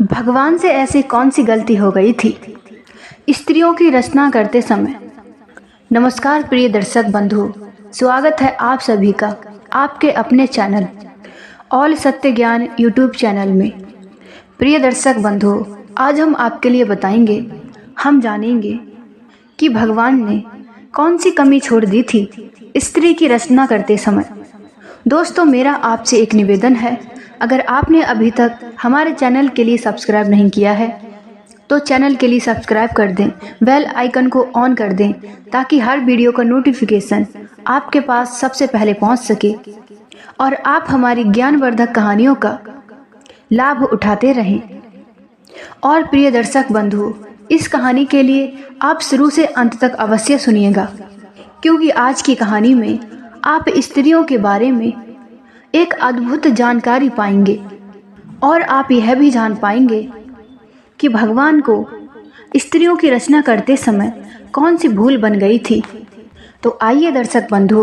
भगवान से ऐसी कौन सी गलती हो गई थी स्त्रियों की रचना करते समय। नमस्कार प्रिय दर्शक बंधु, स्वागत है आप सभी का आपके अपने चैनल ऑल सत्य ज्ञान यूट्यूब चैनल में। प्रिय दर्शक बंधु, आज हम आपके लिए बताएंगे, हम जानेंगे कि भगवान ने कौन सी कमी छोड़ दी थी स्त्री की रचना करते समय। दोस्तों, मेरा आपसे एक निवेदन है, अगर आपने अभी तक हमारे चैनल के लिए सब्सक्राइब नहीं किया है तो चैनल के लिए सब्सक्राइब कर दें, बेल आइकन को ऑन कर दें ताकि हर वीडियो का नोटिफिकेशन आपके पास सबसे पहले पहुंच सके और आप हमारी ज्ञानवर्धक कहानियों का लाभ उठाते रहें। और प्रिय दर्शक बंधु, इस कहानी के लिए आप शुरू से अंत तक अवश्य सुनिएगा, क्योंकि आज की कहानी में आप स्त्रियों के बारे में एक अद्भुत जानकारी पाएंगे और आप यह भी जान पाएंगे कि भगवान को स्त्रियों की रचना करते समय कौन सी भूल बन गई थी। तो आइए दर्शक बंधु,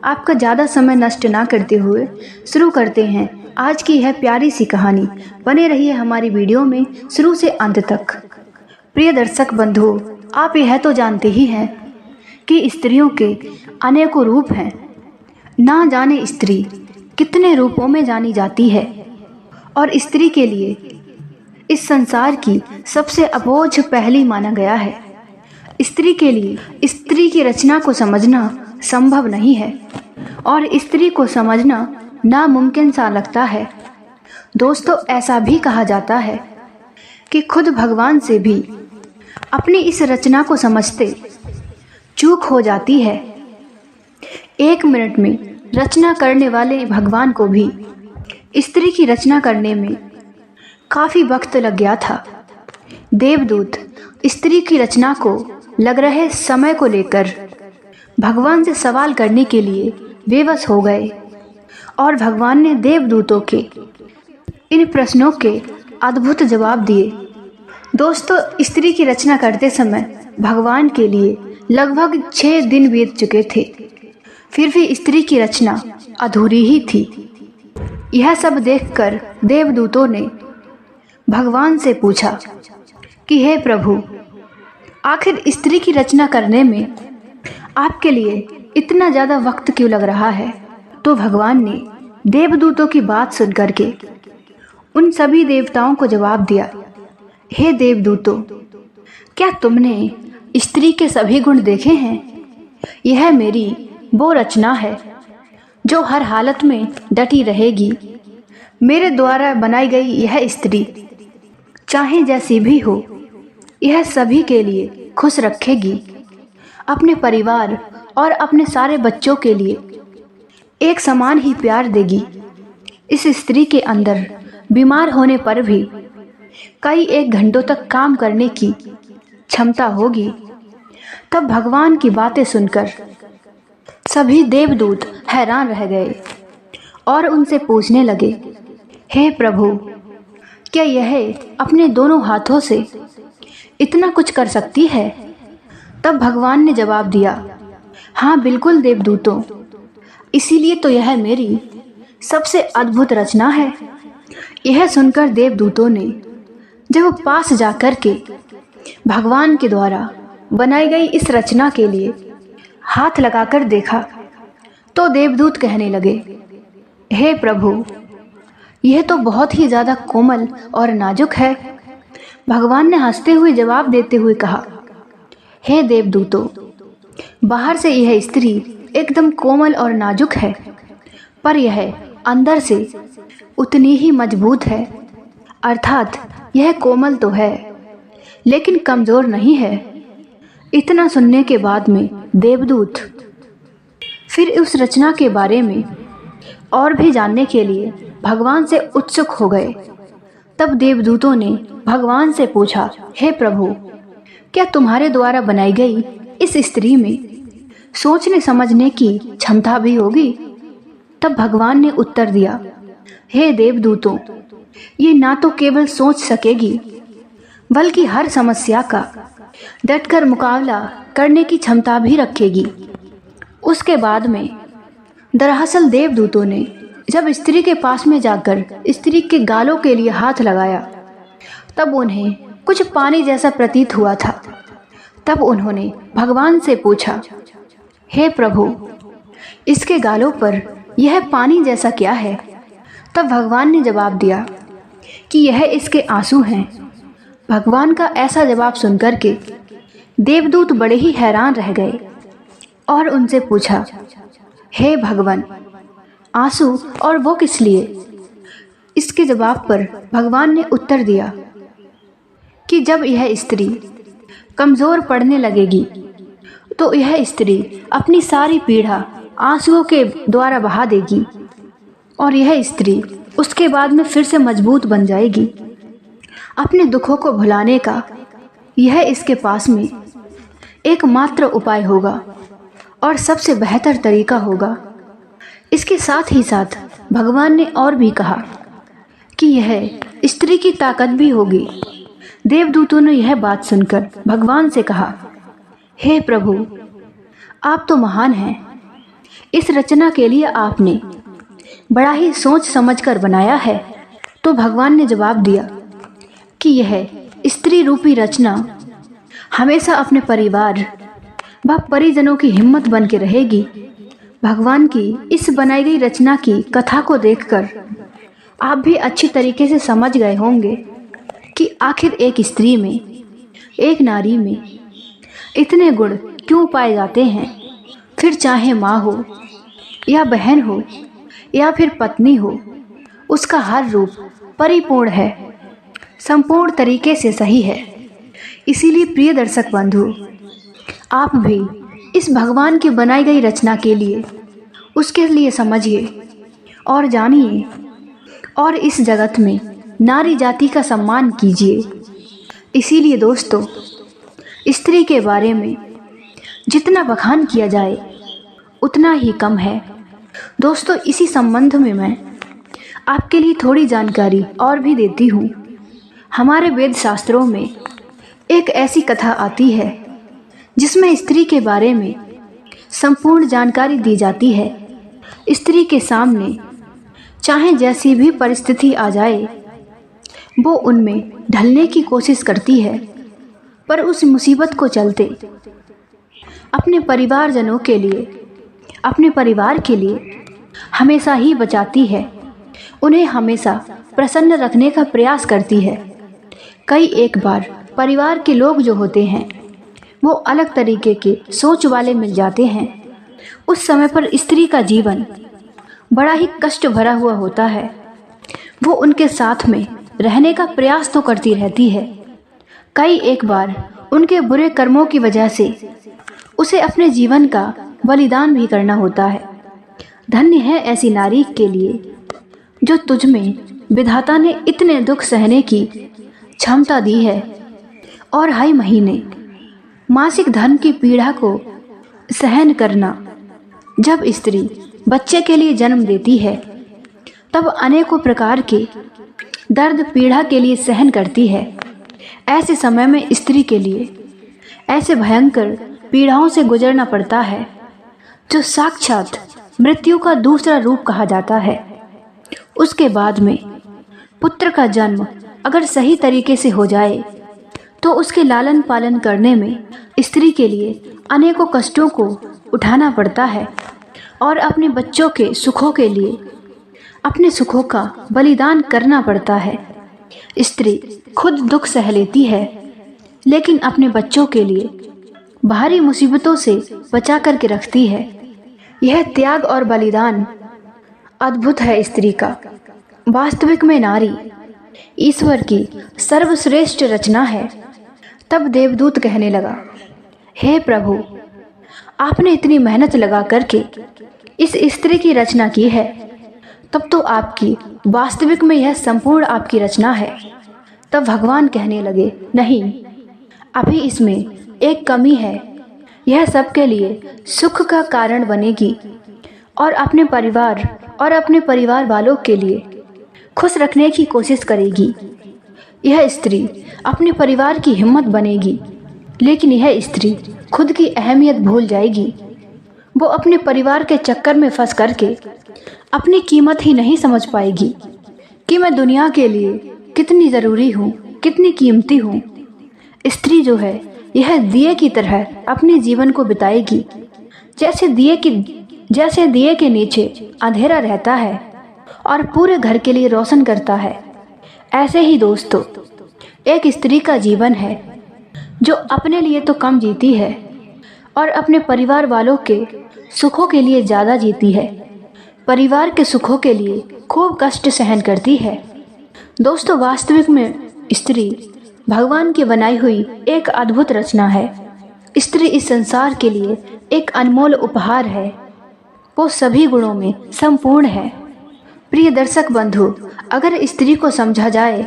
आपका ज़्यादा समय नष्ट ना करते हुए शुरू करते हैं आज की यह प्यारी सी कहानी। बने रहिए हमारी वीडियो में शुरू से अंत तक। प्रिय दर्शक बंधु, आप यह तो जानते ही हैं कि स्त्रियों के अनेकों रूप हैं। ना जाने स्त्री कितने रूपों में जानी जाती है और स्त्री के लिए इस संसार की सबसे अबोझ पहेली माना गया है। स्त्री के लिए स्त्री की रचना को समझना संभव नहीं है और स्त्री को समझना नामुमकिन सा लगता है। दोस्तों, ऐसा भी कहा जाता है कि खुद भगवान से भी अपनी इस रचना को समझते चूक हो जाती है। 1 मिनट में रचना करने वाले भगवान को भी स्त्री की रचना करने में काफ़ी वक्त लग गया था। देवदूत स्त्री की रचना को लग रहे समय को लेकर भगवान से सवाल करने के लिए बेबस हो गए और भगवान ने देवदूतों के इन प्रश्नों के अद्भुत जवाब दिए। दोस्तों, स्त्री की रचना करते समय भगवान के लिए लगभग 6 दिन बीत चुके थे, फिर भी स्त्री की रचना अधूरी ही थी। यह सब देखकर देवदूतों ने भगवान से पूछा कि हे प्रभु, आखिर स्त्री की रचना करने में आपके लिए इतना ज़्यादा वक्त क्यों लग रहा है। तो भगवान ने देवदूतों की बात सुनकर के उन सभी देवताओं को जवाब दिया, हे देवदूतों, क्या तुमने स्त्री के सभी गुण देखे हैं? यह मेरी वो रचना है जो हर हालत में डटी रहेगी। मेरे द्वारा बनाई गई यह स्त्री चाहे जैसी भी हो, यह सभी के लिए खुश रखेगी, अपने परिवार और अपने सारे बच्चों के लिए एक समान ही प्यार देगी। इस स्त्री के अंदर बीमार होने पर भी कई 1 घंटों तक काम करने की क्षमता होगी। तब भगवान की बातें सुनकर सभी देवदूत हैरान रह गए और उनसे पूछने लगे, हे प्रभु, क्या यह अपने दोनों हाथों से इतना कुछ कर सकती है? तब भगवान ने जवाब दिया, हाँ बिल्कुल देवदूतों, इसीलिए तो यह मेरी सबसे अद्भुत रचना है। यह सुनकर देवदूतों ने जब पास जाकर के भगवान के द्वारा बनाई गई इस रचना के लिए हाथ लगाकर देखा तो देवदूत कहने लगे, हे प्रभु, यह तो बहुत ही ज़्यादा कोमल और नाजुक है। भगवान ने हंसते हुए जवाब देते हुए कहा, हे देवदूतों, बाहर से यह स्त्री एकदम कोमल और नाजुक है, पर यह अंदर से उतनी ही मजबूत है। अर्थात यह कोमल तो है लेकिन कमज़ोर नहीं है। इतना सुनने के बाद में देवदूत फिर उस रचना के बारे में और भी जानने के लिए भगवान से उत्सुक हो गए। तब देवदूतों ने भगवान से पूछा, हे प्रभु, क्या तुम्हारे द्वारा बनाई गई इस स्त्री में सोचने समझने की क्षमता भी होगी? तब भगवान ने उत्तर दिया, हे देवदूतों, ये ना तो केवल सोच सकेगी बल्कि हर समस्या का डटकर मुकाबला करने की क्षमता भी रखेगी। उसके बाद में दरअसल देवदूतों ने जब स्त्री के पास में जाकर स्त्री के गालों के लिए हाथ लगाया तब उन्हें कुछ पानी जैसा प्रतीत हुआ था। तब उन्होंने भगवान से पूछा, हे प्रभु, इसके गालों पर यह पानी जैसा क्या है? तब भगवान ने जवाब दिया कि यह इसके आंसू हैं। भगवान का ऐसा जवाब सुनकर के देवदूत बड़े ही हैरान रह गए और उनसे पूछा, हे भगवान, आंसू और वो किस लिए? इसके जवाब पर भगवान ने उत्तर दिया कि जब यह स्त्री कमज़ोर पड़ने लगेगी तो यह स्त्री अपनी सारी पीड़ा आंसुओं के द्वारा बहा देगी और यह स्त्री उसके बाद में फिर से मजबूत बन जाएगी। अपने दुखों को भुलाने का यह इसके पास में एकमात्र उपाय होगा और सबसे बेहतर तरीका होगा। इसके साथ ही साथ भगवान ने और भी कहा कि यह स्त्री की ताकत भी होगी। देवदूतों ने यह बात सुनकर भगवान से कहा, हे प्रभु, आप तो महान हैं। इस रचना के लिए आपने बड़ा ही सोच समझकर बनाया है। तो भगवान ने जवाब दिया कि यह स्त्री रूपी रचना हमेशा अपने परिवार व परिजनों की हिम्मत बन के रहेगी। भगवान की इस बनाई गई रचना की कथा को देखकर आप भी अच्छी तरीके से समझ गए होंगे कि आखिर एक स्त्री में, एक नारी में इतने गुण क्यों पाए जाते हैं। फिर चाहे माँ हो या बहन हो या फिर पत्नी हो, उसका हर रूप परिपूर्ण है, संपूर्ण तरीके से सही है। इसीलिए प्रिय दर्शक बंधु, आप भी इस भगवान की बनाई गई रचना के लिए, उसके लिए समझिए और जानिए और इस जगत में नारी जाति का सम्मान कीजिए। इसीलिए दोस्तों, स्त्री के बारे में जितना बखान किया जाए उतना ही कम है। दोस्तों, इसी संबंध में मैं आपके लिए थोड़ी जानकारी और भी देती हूँ। हमारे वेद शास्त्रों में एक ऐसी कथा आती है जिसमें स्त्री के बारे में संपूर्ण जानकारी दी जाती है। स्त्री के सामने चाहे जैसी भी परिस्थिति आ जाए, वो उनमें ढलने की कोशिश करती है, पर उस मुसीबत को चलते अपने परिवारजनों के लिए, अपने परिवार के लिए हमेशा ही बचाती है। उन्हें हमेशा प्रसन्न रखने का प्रयास करती है। कई एक बार परिवार के लोग जो होते हैं वो अलग तरीके के सोच वाले मिल जाते हैं। उस समय पर स्त्री का जीवन बड़ा ही कष्ट भरा हुआ होता है। वो उनके साथ में रहने का प्रयास तो करती रहती है। कई एक बार उनके बुरे कर्मों की वजह से उसे अपने जीवन का बलिदान भी करना होता है। धन्य है ऐसी नारी के लिए जो तुझ में विधाता ने इतने दुख सहने की क्षमता दी है और हर महीने मासिक धर्म की पीड़ा को सहन करना। जब स्त्री बच्चे के लिए जन्म देती है तब अनेकों प्रकार के दर्द पीड़ा के लिए सहन करती है। ऐसे समय में स्त्री के लिए ऐसे भयंकर पीड़ाओं से गुजरना पड़ता है जो साक्षात मृत्यु का दूसरा रूप कहा जाता है। उसके बाद में पुत्र का जन्म अगर सही तरीके से हो जाए तो उसके लालन पालन करने में स्त्री के लिए अनेकों कष्टों को उठाना पड़ता है और अपने बच्चों के सुखों के लिए अपने सुखों का बलिदान करना पड़ता है। स्त्री खुद दुख सह लेती है लेकिन अपने बच्चों के लिए भारी मुसीबतों से बचा करके रखती है। यह त्याग और बलिदान अद्भुत है स्त्री का। वास्तविक में नारी ईश्वर की सर्वश्रेष्ठ रचना है। तब देवदूत कहने लगा, हे प्रभु, आपने इतनी मेहनत लगा करके इस स्त्री की रचना की है, तब तो आपकी वास्तविक में यह संपूर्ण आपकी रचना है। तब भगवान कहने लगे, नहीं, अभी इसमें एक कमी है। यह सबके लिए सुख का कारण बनेगी और अपने परिवार वालों के लिए खुश रखने की कोशिश करेगी। यह स्त्री अपने परिवार की हिम्मत बनेगी, लेकिन यह स्त्री खुद की अहमियत भूल जाएगी। वो अपने परिवार के चक्कर में फंस करके अपनी कीमत ही नहीं समझ पाएगी कि मैं दुनिया के लिए कितनी ज़रूरी हूँ। कितनी कीमती हूँ। स्त्री जो है यह दिए की तरह अपने जीवन को बिताएगी। जैसे दिए के नीचे अंधेरा रहता है और पूरे घर के लिए रोशन करता है, ऐसे ही दोस्तों एक स्त्री का जीवन है जो अपने लिए तो कम जीती है और अपने परिवार वालों के सुखों के लिए ज़्यादा जीती है। परिवार के सुखों के लिए खूब कष्ट सहन करती है। दोस्तों वास्तविक में स्त्री भगवान की बनाई हुई एक अद्भुत रचना है। स्त्री इस संसार के लिए एक अनमोल उपहार है। वो सभी गुणों में संपूर्ण है। प्रिय दर्शक बंधु, अगर स्त्री को समझा जाए,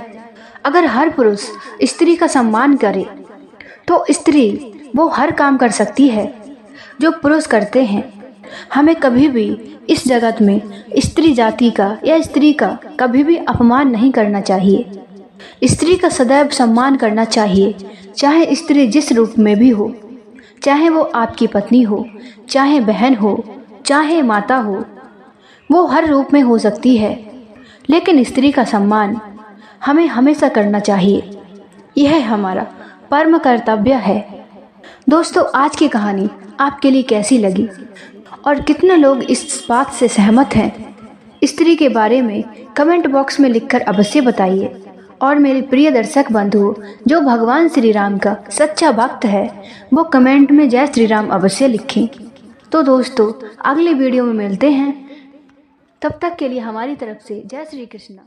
अगर हर पुरुष स्त्री का सम्मान करे, तो स्त्री वो हर काम कर सकती है जो पुरुष करते हैं। हमें कभी भी इस जगत में स्त्री जाति का या स्त्री का कभी भी अपमान नहीं करना चाहिए। स्त्री का सदैव सम्मान करना चाहिए, चाहे स्त्री जिस रूप में भी हो, चाहे वो आपकी पत्नी हो, चाहे बहन हो, चाहे माता हो, वो हर रूप में हो सकती है, लेकिन स्त्री का सम्मान हमें हमेशा करना चाहिए। यह हमारा परम कर्तव्य है। दोस्तों आज की कहानी आपके लिए कैसी लगी और कितने लोग इस बात से सहमत हैं, स्त्री के बारे में कमेंट बॉक्स में लिखकर अवश्य बताइए। और मेरे प्रिय दर्शक बंधु जो भगवान श्री राम का सच्चा भक्त है, वो कमेंट में जय श्री राम अवश्य लिखें। तो दोस्तों अगले वीडियो में मिलते हैं, तब तक के लिए हमारी तरफ से जय श्री कृष्ण।